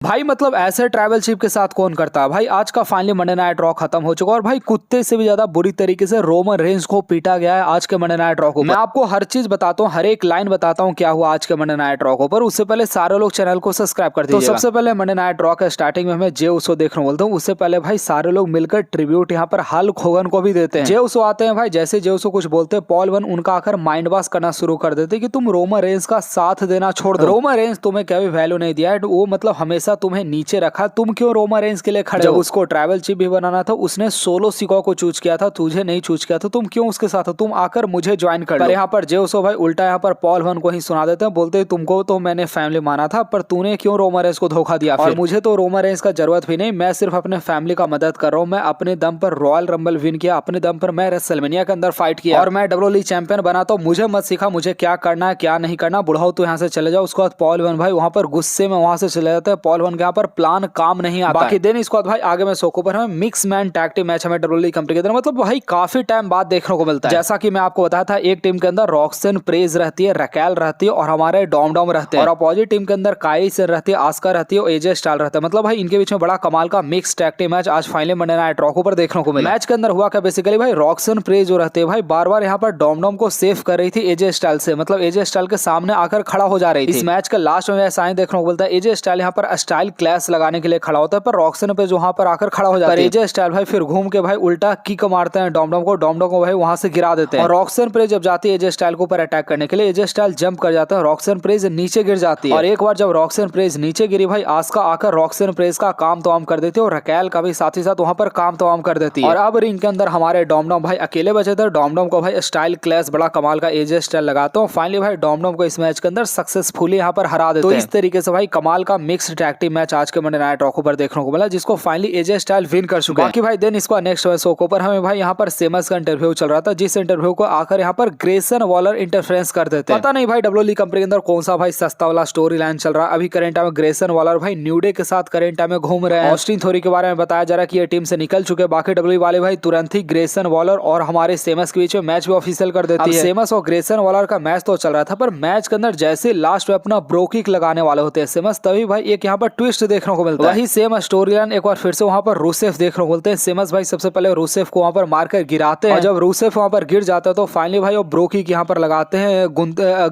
भाई मतलब ऐसे ट्रैवल शिप के साथ कौन करता है भाई। आज का फाइनली मंडे नाइट रॉ खत्म हो चुका है और भाई कुत्ते से भी ज्यादा बुरी तरीके से रोमन रेंज को पीटा गया है आज के मंडे नाइट रॉ को। मैं आपको हर चीज बताता हूँ, हर एक लाइन बताता हूँ क्या हुआ आज के मंडे नाइट रॉ को। पर उससे पहले सारे लोग चैनल को सब्सक्राइब कर दीजिए। तो सबसे पहले मंडे नाइट रॉ का स्टार्टिंग में हमें जे उसो देखने बोलता हूँ। उससे पहले भाई सारे लोग मिलकर ट्रिब्यूट यहाँ पर हल्क होगन को भी देते हैं। जे उसो आते हैं भाई, जैसे जे उसो कुछ बोलते हैं पॉल वन उनका आकर माइंड वॉश करना शुरू कर देते कि तुम रोमन रेंज का साथ देना छोड़ दो। रोमन रेंज तुम्हें कभी वैल्यू नहीं दिया है, वो मतलब हमेशा तुम्हें नीचे रखा, तुम क्यों रोमन रेंज के लिए खड़े हो। जब उसको ट्रैवल चिप भी बनाना था उसने सोलो सिको को चूज किया था, तुझे नहीं चूज किया था, तुम क्यों उसके साथ हो, तुम आकर मुझे ज्वाइन कर लो। यहाँ पर जे उसो भाई उल्टा यहाँ पर पॉल वन को ही सुना देते हैं, बोलते हैं तुमको तो मैंने फैमिली माना था पर तूने क्यों रोमन रेंज को धोखा दिया। और मुझे तो रोमन रेंज का जरूरत भी नहीं, मैं सिर्फ अपने फैमिली का मदद कर रहा हूँ। मैं अपने दम पर रॉयल रंबल विन किया, अपने दम पर मैं रेसलमेनिया के अंदर फाइट किया और मैं डब्ल्यूडब्ल्यूई चैंपियन बना। तो मुझे मत सिखा मुझे क्या करना है क्या नहीं करना, बुढ़ाओ तो यहाँ से चले जाओ। उसके बाद पॉल वन भाई वहां पर गुस्से में वहां से चले जाते हैं। पॉल वन के यहाँ पर प्लान काम नहीं आता। बाकी दिन इसके बाद भाई आगे में सोको पर हमें mix man tag team match हमें डब्ल्यूडब्ल्यूई कंपनी के अंदर मतलब भाई काफी टाइम बाद देखने को मिलता है। जैसा कि मैं आपको बताया था, एक टीम के अंदर रॉक्सन प्रेज रहती है, रैकेल रहती है और हमारे डॉम डॉम रहते हैं। और अपोजिट टीम के अंदर काई सेन रहती है, आस्का रहती है और एजे स्टाइल रहता है। मतलब भाई इनके बीच में बड़ा कमाल का मिक्स टैग टीम मैच आज फाइनली मंडे नाइट रॉ पर देखने को मिला। मैच के अंदर हुआ क्या बेसिकली भाई, रॉक्सन प्रेज जो रहते हैं भाई बार बार यहाँ पर डॉम डॉम को सेव कर रही थी एजे स्टाइल से, मतलब एजे स्टाइल के सामने आकर खड़ा हो जा रही थी। इस मैच के लास्ट में ऐसा ही देखने को मिलता है, एजे स्टाइल यहाँ पर स्टाइल क्लैश लगाने के लिए खड़ा होता है पर रॉक्सन पे जो वहां पर आकर खड़ा हो जाता है। एजे स्टाइल भाई फिर घूम के भाई उल्टा किक मारते हैं डॉम डॉम को भाई वहां से गिरा देते हैं। और रॉक्सन प्रेज जब जाती है एजे स्टाइल के ऊपर अटैक करने के लिए, एजे स्टाइल जंप कर जाता है, रॉक्सन प्रेज नीचे गिर जाती है। और एक बार जब रॉक्सन प्रेज नीचे गिरी भाई आस्का आकर रॉक्सन प्रेज का काम तमाम कर देती है और रैकेल का भी साथ ही साथ वहां पर काम तमाम कर देती है। और अब रिंग के अंदर हमारे डॉम भाई अकेले बचे थे। डॉम को भाई स्टाइल क्लैश बड़ा कमाल का एजे स्टाइल लगाता हूँ। फाइनली भाई डॉम को इस मैच के अंदर सक्सेसफुली यहाँ पर हरा देते हैं। तो इस तरीके से भाई कमाल का मिक्स्ड टैग टीम मैच आज के मंडे नाइट रॉ पर देखने को मिला, जिसको फाइनली एजे स्टाइल विन कर चुके हैं। बाकी भाई देन इसको नेक्स्ट शो पर हमें भाई यहाँ पर सेमस का इंटरव्यू चल रहा था, जिस इंटरव्यू को आकर यहाँ पर ग्रेसन वॉलर इंटरफेरेंस कर देते हैं। पता नहीं भाई डब्ल्यूडब्ल्यूई कंपनी के अंदर कौन सा भाई सस्ता वाला स्टोरी लाइन चल रहा है। अभी करेंट टाइम में ग्रेसन वॉलर भाई न्यू डे के साथ करेंट टाइम में घूम रहे हैं। ऑस्टिन थ्योरी के बारे में बताया जा रहा है कि ये टीम से निकल चुके। बाकी डब्ल्यूडब्ल्यूई वाले भाई तुरंत ही ग्रेसन वॉलर और हमारे सेमस के बीच में मैच भी ऑफिशियल कर देती है। सेमस और ग्रेसन वॉलर का मैच तो चल रहा था पर मैच के अंदर जैसे लास्ट में अपना ब्रो किक लगाने वाले होते हैं सेमस, तभी भाई एक यहाँ पर ट्विस्ट देखने को मिलता है। वही सेम स्टोरी लाइन एक बार फिर से वहां पर रूसेफ देखने को मिलते हैं। सेमस भाई सबसे पहले रूसेफ को वहां पर मारकर गिराते हैं और जब रूसेफ वहां पर गिर जाता है तो फाइनली भाई वो ब्रो किक यहाँ पर लगाते हैं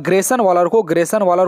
ग्रेसन वॉलर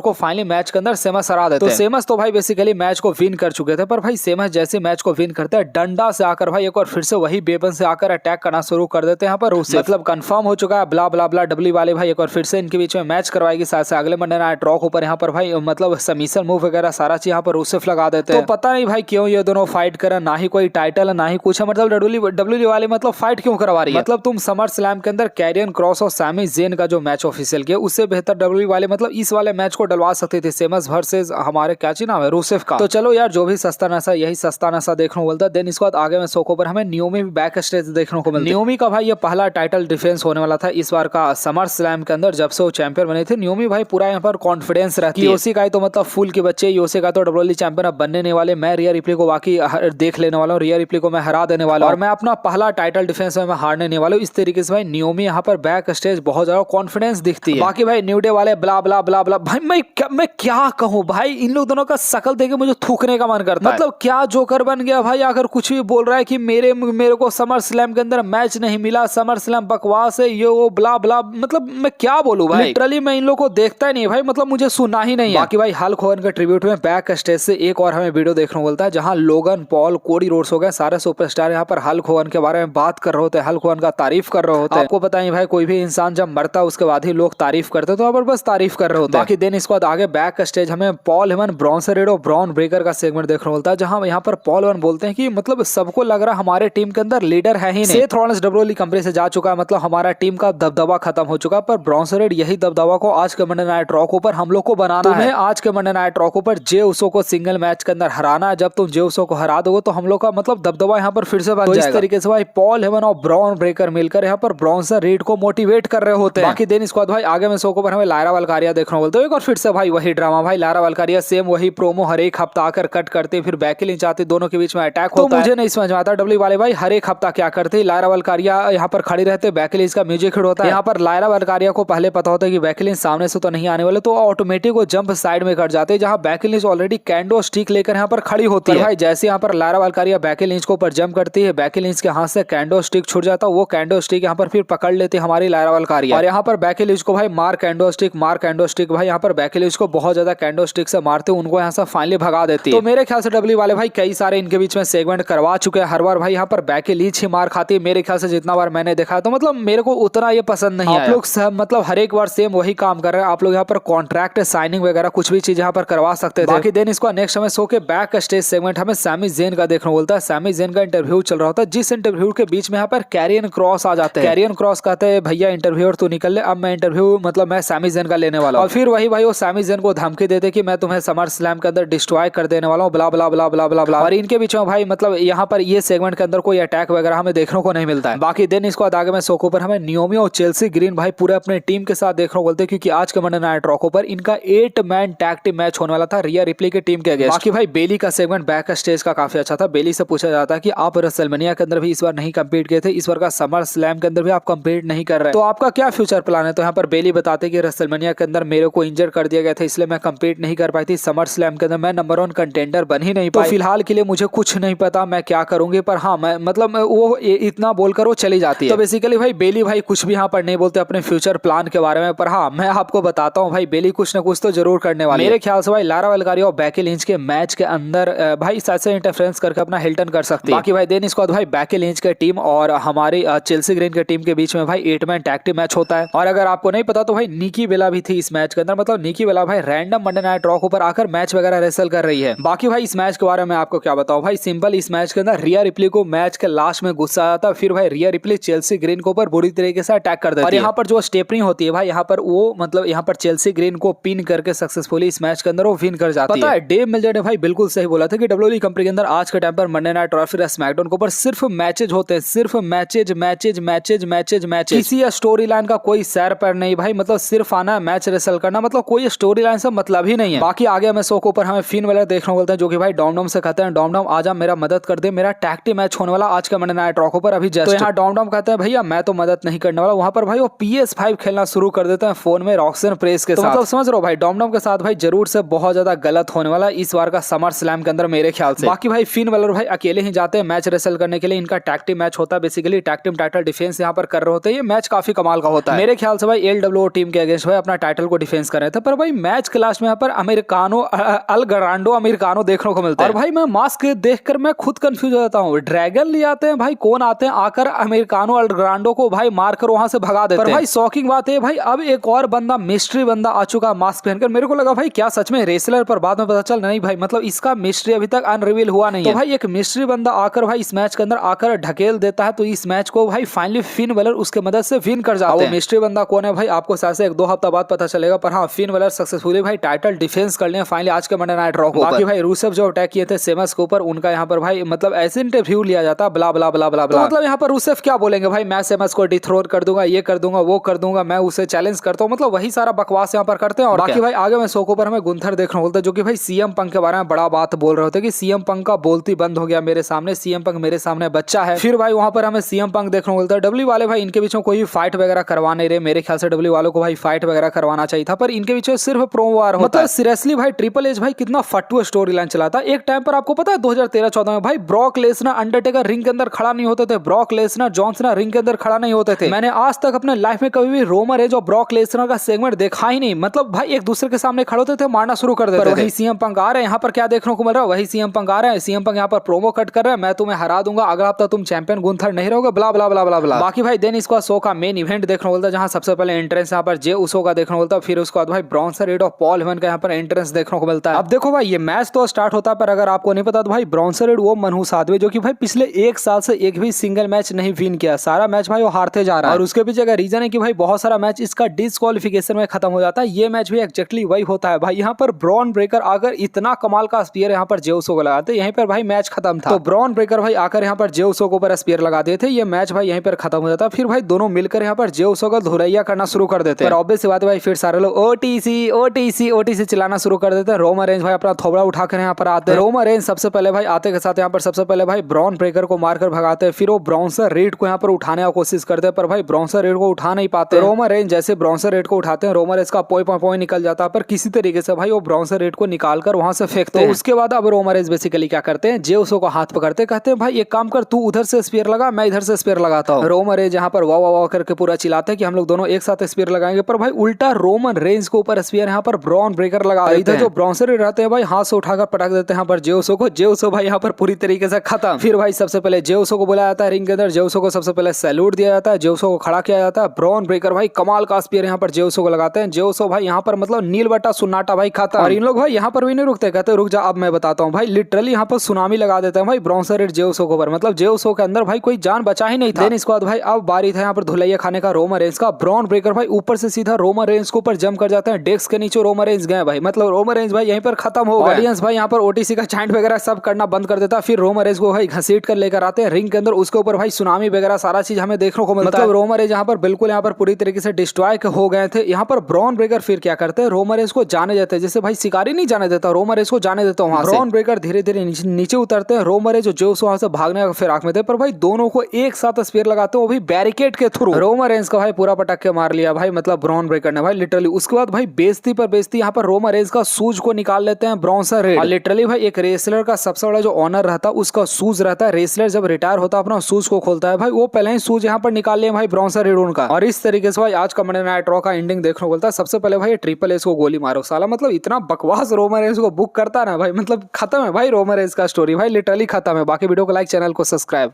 को फाइनली मैच के अंदर सेमस हरा देते हैं। तो सेमस तो भाई बेसिकली मैच को विन कर चुके थे पर भाई सेमस जैसे मैच को विन करते हैं डंडा से आकर भाई एक और फिर से वही वेपन से आकर अटैक करना शुरू कर देते हैं यहाँ पर रूसेफ। मतलब कंफर्म हो चुका है ब्ला ब्ला ब्ला डब्ल्यू वाले भाई एक और फिर से इनके बीच में मैच करवाएगी। साथ से अगले मंडे नाइट रॉ ऊपर यहाँ पर भाई मतलब सबमिशन मूव वगैरह सारा चीज यहाँ पर रूसेफ लगा देते हैं। तो पता नहीं भाई क्यों ये दोनों फाइट कर, ना ही कोई टाइटल ना ही कुछ है, मतलब डब्ल्यूडब्ल्यूई वाले मतलब फाइट क्यों करवा रही है। मतलब तुम समर स्लैम के अंदर कैरियन क्रॉस और सैमी जेन का जो मैच ऑफिशियल किया उससे बेहतर डब्ल्यूडब्ल्यूई वाले मतलब इस वाले मैच को डलवा सकते थे, सेमस वर्सेस हमारे क्या चीज नाम है रूसेफ का। तो चलो यार जो भी सस्ता नशा यही सस्ता नशा देखने को मिलता है। देन इसके बाद आगे में सोको पर हमें नियोमी बैक स्टेज देखने को मिलता है। नियोमी का भाई ये पहला टाइटल डिफेंस होने वाला था इस बार का समर स्लैम के अंदर जब से वो चैंपियन बने थे। नियोमी भाई पूरा यहाँ पर कॉन्फिडेंस रहती है। योशी का तो मतलब फुल के बच्चे, योशी का तो डब्ल्यूडब्ल्यूई चैंपियन अब बनने वाले। मैं रिया रिप्ले को बाकी देख लेने वाला हूँ, रिया रिप्ले को मैं हरा देने वाला हूँ और मैं अपना पहला टाइटल डिफेंस में मैं हारने वाला हूँ। इस तरीके से भाई नियोमी यहाँ पर बैक स्टेज बहुत ज्यादा कॉन्फिडेंस दिखती है। बाकी भाई न्यू डे वाले ब्ला ब्ला ब्ला ब्ला भाई मैं क्या कहूँ भाई, इन लोग दोनों का शकल देख के मुझे थूकने का मन करता है। मतलब क्या जोकर बन गया भाई, अगर कुछ भी बोल रहा है कि मेरे को समर स्लैम के अंदर मैच नहीं मिला, समर स्लैम बकवास है, ये वो ब्ला ब्ला, मतलब मैं क्या बोलूं भाई। लिटरली मैं इन लोग को देखता ही नहीं भाई, मतलब मुझे सुना ही नहीं है। बाकी भाई हल्क होगन के ट्रिब्यूट में बैक स्टेज से एक और हमें वीडियो देखने को मिलता है जहां लोगन पॉल कोडी रोड्स हो गए सारे सुपरस्टार यहाँ पर हल्क होगन के बारे में बात कर रहे होते हैं, हल्क होगन का तारीफ कर रहे होते हैं। आपको पता है भाई कोई भी इंसान जब मरता है उसके बाद ही लोग तारीफ करते, तो बस तारीफ कर रहे होते हैं। बाकी दिन इसके बाद आगे बैक स्टेज हमें पॉल हेमन ब्रॉन्सरेड और ब्रॉन ब्रेकर का सेगमेंट देखने को मिलता है जहां यहाँ पर पॉल हेमन बोलते हैं कि मतलब सबको लग रहा हमारे टीम के अंदर लीडर है ही नहीं। सेथ रॉलिंस डब्ल्यूडब्ल्यूई कंपनी से जा चुका है, मतलब हमारा टीम का दबदबा खत्म हो चुका है। पर ब्रॉन्सरेड यही दबदबा को आज के मंडे नाइट रॉ पर हम लोग को बनाना है। आज के मंडे नाइट रॉ पर जे उसो को सिंगल मैच के अंदर हराना है। जब तुम जे उसो को हरा दोगे तो हम लोग का मतलब दबदबा यहाँ पर फिर से बन जाएगा। इस तरीके से भाई पॉल हेमन और ब्रॉन ब्रेकर मिलकर यहाँ पर ब्रॉन्सरेड को मोटिवेट कर रहे होते हैं। बाकी दिन इसके बाद भाई आगे में सोको पर हमें लायरा वल्कारिया देखने को मिलता है। एक और फिर से भाई वही ड्रामा, भाई लायरा वल्कारिया सेम वही प्रोमो हर एक हफ्ता आकर कट करते फिर बैकी लिंच आती, दोनों के बीच में अटैक होता है। मुझे नहीं समझ में आता डब्ल्यू वाले भाई हर एक हफ्ता क्या करते। लायरा वल्कारिया यहाँ पर खड़ी रहते, बैकी लिंच का म्यूजिक हिट होता है। यहाँ पर लायरा वल्कारिया को पहले पता होता है कि बैकी लिंच सामने से तो नहीं आने वाले, तो ऑटोमेटिक वो जंप साइड में कर जाते हैं जहाँ बैकी लिंच ऑलरेडी कैंड कैंडो स्टिक लेकर यहाँ पर खड़ी होती है। भाई जैसे यहाँ पर लारा वालकारिया बैकी लिंच को ऊपर जंप करती है, बैकी लिंच के हाथ से कैंडो स्टिक छूट जाता है, वो कैंडो स्टिक यहाँ पर फिर पकड़ लेती है हमारी लारा वालकारिया और यहाँ पर बैकी लिंच को भाई मार कैंडो स्टिक भाई यहाँ पर बैकी लिंच को बहुत ज्यादा कैंडो स्टिक से मारते उनको यहाँ से फाइनली भगा देती है। तो मेरे ख्याल से डब्ल्यू वाले भाई कई सारे इनके बीच में सेगमेंट करवा चुके हैं, हर बार भाई यहाँ पर बैकी लिंच ही मार खाती है। मेरे ख्याल से जितना बार मैंने देखा तो मतलब मेरे को उतना ये पसंद नहीं है। आप लोग मतलब हर एक बार सेम वही काम कर रहे हैं, आप लोग यहाँ पर कॉन्ट्रैक्ट साइनिंग वगैरह कुछ भी चीज यहाँ पर करवा सकते थे। बाकी देन इसको नेक्स्ट हमें शो के बैक स्टेज सेगमेंट हमें सैमी ज़ेन का देखने को मिलता है। सैमी ज़ेन का इंटरव्यू चल रहा होता है, जिस इंटरव्यू के बीच में यहाँ पर कैरियन क्रॉस आ जाते हैं। कैरियन क्रॉस कहते हैं भैया इंटरव्यूअर तू निकल ले, अब मैं इंटरव्यू मतलब मैं सैमी ज़ेन का लेने वाला हूँ। और फिर वही भाई वो सैमी ज़ेन को धमकी देते कि मैं तुम्हें समर स्लैम के अंदर डिस्ट्रॉय कर देने वाला हूँ, ब्ला ब्ला ब्ला ब्ला ब्ला ब्ला। और इनके बीच में भाई मतलब यहाँ पर ये सेगमेंट के अंदर कोई अटैक वगैरह हमें देखने को नहीं मिलता है। बाकी देन इसको आगे में शो के ऊपर हमें नियोमी और चेल्सी ग्रीन भाई पूरे अपने टीम के साथ देखने को बोलते हैं, क्योंकि आज के मंडे नाइट रॉ पर इनका 8 मैन टैग टीम मैच होने वाला था रिया रिप्ली की टीम के अगेंस्ट। बाकी भाई बेली का सेगमेंट बैक स्टेज का काफी अच्छा था। बेली से पूछा जाता है कि आप रेसलमेनिया के अंदर भी इस बार नहीं कम्पीट किए थे, इस बार का समर स्लैम के अंदर भी आप कम्पीट नहीं कर रहे, तो आपका क्या फ्यूचर प्लान है। तो यहाँ पर बेली बताते कि रेसलमेनिया के अंदर मेरे को इंजर कर दिया गया था, इसलिए मैं कम्पीट नहीं कर पाई थी, समर स्लैम के अंदर मैं नंबर 1 कंटेंडर बन ही नहीं पाई, तो फिलहाल के लिए मुझे कुछ नहीं पता मैं क्या करूंगी, पर हाँ मैं मतलब वो इतना बोलकर वो चली जाती है। तो बेसिकली भाई बेली भाई कुछ भी यहाँ पर नहीं बोलते अपने फ्यूचर प्लान के बारे में, पर हाँ मैं आपको बताता हूँ भाई बेली कुछ न कुछ तो जरूर करने वाली है। मेरे ख्याल से भाई लारा वालकारिया और बैकी लिंच के मैच के अंदर भाई ऐसे इंटरफेरेंस करके अपना हिल्टन कर सकती है। बाकी भाई देन इसके बाद भाई बैकी लिंच के टीम और हमारी चेल्सी ग्रीन के टीम के बीच में भाई 8 मैन टैग टीम मैच होता है। और अगर आपको नहीं पता तो भाई निकी बेला भी थी इस मैच के अंदर, मतलब निकी बेला भाई रैंडम मंडे नाइट रॉ पर आकर मैच वगैरह रेसल कर रही है। बाकी भाई इस मैच के बारे में आपको क्या बताऊं भाई, सिंपल इस मैच के अंदर रिया रिप्ली को मैच के लास्ट में गुस्सा आता है, फिर भाई रिया रिप्ली चेल्सी ग्रीन के ऊपर बुरी तरीके से अटैक कर देती है। और यहाँ पर जो स्टेपनी होती है भाई यहाँ पर वो मतलब यहाँ पर चेल्सी ग्रीन को पिन करके सक्सेसफुली इस मैच के अंदर वो विन कर जाती है। पता है डेव मिलर ने भाई बिल्कुल सही बोला था कि डब्ल्यूडब्ल्यूई कंपनी के अंदर आज के टाइम पर मंडे नाइट रॉ फिर स्मैकडाउन के ऊपर सिर्फ मैचेज होते हैं, सिर्फ matches matches matches matches matches, किसी स्टोरी लाइन का कोई सैर पर नहीं भाई, मतलब सिर्फ आना मैच रेसल करना, मतलब कोई स्टोरी लाइन से मतलब ही नहीं है। बाकी आगे हमें शो के ऊपर हमें फिन वेलर देखने को बोलते हैं, जो कि भाई डॉम से कहते हैं डॉम आजा मेरा मदद कर दे, मेरा टैग टीम मैच होने वाला आज के मंडे नाइट रॉ पर अभी जस्ट। तो यहाँ डॉम कहते हैं भैया मैं तो मदद नहीं करने वाला, वहां पर भाई वो PS5 खेलना शुरू कर देते हैं फोन में रॉक्सन प्रेस के साथ। मतलब समझ रहे हो भाई डॉम के साथ भाई जरूर से बहुत ज्यादा गलत होने वाला इस बार का समर स्लैम के अंदर मेरे ख्याल से। बाकी भाई फिन वेलर भाई अकेले ही जाते हैं मैच रेसल करने के लिए, इनका टैग टीम मैच होता है, basically tag team title defence यहाँ पर कर रहे होते हैं। ये मैच काफी कमाल का होता है मेरे ख्याल से भाई LWO टीम के अगेंस्ट भाई अपना टाइटल को डिफेंस कर रहे थे, पर भाई मैच के लास्ट में यहाँ पर अमेरिकानो अल ग्रांडो अमेरिकानो देखने को मिलता है। और भाई मैं मास्क देखकर मैं खुद कंफ्यूज हो जाता हूँ, ड्रैगन ले आते हैं भाई कौन आते हैं आकर अमेरिकानो अल ग्रांडो को भाई मारकर वहां से भगा देते हैं। पर भाई शॉकिंग बात है भाई अब एक और बंदा मिस्ट्री बंदा आ चुका मास्क पहनकर, मेरे को लगा भाई क्या सच में रेसलर, पर बाद में पता चल नहीं भाई मतलब इसका मिस्ट्री अभी तक अनरिवील हुआ नहीं है। तो भाई एक मिस्ट्री बंदा आकर भाई इस मैच के अंदर आकर ढकेल देता है, तो इस मैच को भाई फाइनली फिन वेलर उसके मदद से विन कर जाते हैं। मिस्ट्री बंदा कौन है भाई आपको शायद से 1-2 हफ्ता बाद पता चलेगा, पर हाँ फिन वेलर सक्सेसफुली भाई टाइटल डिफेंस कर लिया फाइनली आज के मंडे नाइट रॉ को। बाकी भाई रूसेफ जो अटैक किए थे सेमस के ऊपर, उनका यहाँ पर भाई मतलब ऐसे इंटरव्यू लिया जाता ब्ला ब्ला ब्ला ब्ला ब्ला, मतलब यहाँ पर रूसेफ क्या बोलेंगे भाई मैं सेमस को डिथ्रोन कर दूंगा, ये कर दूंगा, वो कर दूंगा, मैं उसे चैलेंज करता हूँ, मतलब वही सारा बकवास यहाँ पर करते हैं। और बाकी भाई आगे में शो के ऊपर हमें गुंथर देखने बोलते हैं, जो कि भाई CM पंक के बारे में बड़ा बात बोल रहे होते कि CM पंक का बोलती बंद हो गया मेरे सामने, CM पंक मेरे सामने बच्चा है। फिर भाई वहां पर हमें CM पंक देखने को मिलता है। डब्ल्यू वाले भाई इनके बीच में कोई फाइट वगैरह करवा नहीं रहे, मेरे ख्याल से डब्ल्यू वालों को भाई फाइट वगैरह करवाना चाहिए था, पर इनके बीच में सिर्फ प्रोमो वार होता है। सीरियसली भाई ट्रिपल एच भाई कितना फटू स्टोरी लाइन चलाता है। एक टाइम पर आपको पता है 2013-14 में भाई ब्रॉक लेसनर अंडरटेकर रिंग के अंदर खड़ा नहीं होते थे, Brock Lesnar John Cena ring के अंदर खड़ा नहीं होते थे। मैंने आज तक अपने लाइफ में कभी भी रोमन रेंज और ब्रॉक लेसनर का सेगमेंट देखा ही नहीं, मतलब भाई एक दूसरे के सामने खड़े होते थे मारना शुरू कर देते थे। वही CM पंक आ रहे हैं यहाँ पर क्या देखने को मिल रहा है, वही CM पंक आ रहे हैं, CM पंक यहाँ पर प्रोमो कट कर रहे हैं, मैं तुम्हें हरा दूंगा, अगला हफ्ता तुम चैंपियन गुंथर नहीं रहोगे, ब्ला ब्ला ब्ला ब्ला ब्ला। बाकी भाई देन इसका शो का मेन इवेंट देखने को मिलता है, जहाँ सबसे पहले एंट्रेंस यहाँ पर जे उसो का देखने को मिलता है, फिर उसके बाद भाई ब्रॉन्सन रेड और पॉल हेमन का यहाँ पर एंट्रेंस देखने को मिलता है। अब देखो भाई ये मैच तो स्टार्ट होता है, पर अगर आपको नहीं पता तो भाई ब्रॉन्सन रेड वो मनहूस आदमी जो कि भाई पिछले 1 साल से एक भी सिंगल मैच नहीं विन किया, सारा मैच भाई वो हारते जा रहा है। और उसके पीछे का रीजन है कि भाई बहुत सारा मैच इसका डिस्क्वालिफिकेशन में खत्म हो जाता है। ये मैच भी एक्जैक्टली वही होता है भाई, यहाँ पर ब्रॉन ब्रेकर आकर इतना कमाल का स्पीयर यहाँ पर जे उसो को लगाते, यहीं पर भाई मैच खत्म था। तो ब्रॉन ब्रेकर भाई आकर यहाँ पर जे उसो को ऊपर स्पीयर लगा देते, ये मैच भाई यहीं पर खत्म हो जाता। फिर भाई दोनों मिलकर यहाँ पर जे उसो का धुरैया करना शुरू कर देते हैं। ऑब्वियस सी बात है भाई फिर सारे लोग ओटीसी ओटीसी ओटीसी चिल्लाना शुरू कर देते हैं। रोमन रेंज भाई अपना थोबड़ा उठाकर यहाँ पर आते हैं। रोमन रेंज सबसे पहले भाई आते के साथ यहाँ पर सबसे पहले भाई ब्रॉन ब्रेकर को मारकर भगाते हैं, फिर वो ब्रॉन्सन रेड को यहाँ पर उठाने की कोशिश करते हैं, पर भाई ब्रॉन्सन रेड को उठा नहीं पाते। रोमन रेंज जैसे ब्रॉन्सन रेड को उठाते हैं, रोमन रेंज का पोई निकल जाता है, पर किसी तरीके से भाई वो ब्रॉन्सन रेड को निकालकर कर वहां से फेंकते हैं। उसके बाद अब रोमन रेंज बेसिकली क्या करते हैं, जे उसो को हाथ पकड़ते, कहते हैं भाई एक काम कर, तू उधर से स्पीयर लगा, मैं इधर से स्पीयर लगाता हूँ। रोमन रेंज यहाँ पर वाह वाह वाह करके पूरा चिल्लाते हैं कि हम लोग दोनों एक साथ स्पीयर लगाएंगे, पर भाई उल्टा रोमन रेंज के ऊपर स्पीयर यहाँ पर ब्रॉन ब्रेकर लगा, इधर जो ब्रॉन्सर रहते हैं भाई हाथ से उठाकर पटक देते हैं यहाँ पर जेउसो को। जेउसो भाई यहाँ पर पूरी तरीके से खत्म। फिर भाई सबसे पहले जेउसो को बुलाया जाता है रिंग के अंदर, जेउसो को सबसे पहले सैल्यूट दिया जाता है, जेउसो को खड़ा किया जाता है। ब्रॉन ब्रेकर भाई कमाल का स्पीयर यहाँ पर जेउसो को लगाते हैं। जेउसो भाई यहाँ पर मतलब नील बटा सुन्नाटा भाई खाता। और इन लोग भाई यहाँ पर भी नहीं रुकते, कहते रुक जा अब मैं बताता हूँ भाई। लिटरली यहाँ पर सुनामी लगा देते हैं भाई ब्रॉन्सर रेड जेउसो के ऊपर, मतलब जेउसो के अंदर भाई कोई जान बचा ही नहीं था। इसके बाद भाई अब बारी था यहाँ पर धुलैया खाने का रोमन रेंज का। ब्रॉन ब्रेकर भाई ऊपर से सीधा रोमन रेंज के ऊपर जम कर जाते हैं, डेस्क के नीचे रोमन रेंज गए भाई, मतलब रोमन रेंज भाई यहीं पर खत्म हो गया। ऑडियंस भाई यहाँ पर ओटीसी का चैंट वगैरह सब करना बंद कर देता। फिर रोमन रेंज को भाई घसीट कर लेकर आते हैं रिंग के अंदर, उसके ऊपर भाई सुनामी वगैरह सारा चीज हमें देखने को मिलता है। मतलब रोमन रेंज यहाँ पर बिल्कुल यहाँ पर पूरी तरीके से डिस्ट्रॉय हो गए थे। यहाँ पर ब्रॉन ब्रेकर फिर क्या करते हैं, रोमन रेंज को जाने देते हैं, जैसे भाई शिकारी नहीं जाने देता, रोमन रेंज को जाने देता हूँ। ब्रॉन ब्रेकर धीरे धीरे नीचे उतरते हैं, रोमन रेंज जो वहां से भागने का फिराक में थे, पर भाई दोनों को एक साथ स्पीयर लगाते हैं, वो भी बैरिकेड के थ्रू। रोमन रेंज का भाई पूरा पटक के मार लिया भाई, मतलब ब्रॉन ब्रेकर ने भाई लिटरली। उसके बाद भाई बेइज्जती पर बेइज्जती यहाँ पर रोमन रेंज का शूज को निकाल लेते हैं ब्रॉन्सर रेड। और लिटरली भाई एक रेसलर का सबसे बड़ा जो ऑनर रहता है उसका शूज रहता है, रेसलर जब रिटायर होता है अपना शूज को खोलता है भाई, वो पहले ही शूज यहाँ पर निकाल लिया भाई ब्रॉन्सर रेड उनका। और इस तरीके से भाई आज का मंडे नाइट रॉ का एंडिंग देखने को मिलता है। सबसे पहले भाई ट्रिपल एस को गोली मारो साला, मतलब इतना बकवास रोमन रेंज को बुक करता ना भाई, मतलब खत्म है भाई रोमन रेंज का स्टोरी भाई, लिटरली खत्म है। बाकी वीडियो को लाइक, चैनल को सब्सक्राइब।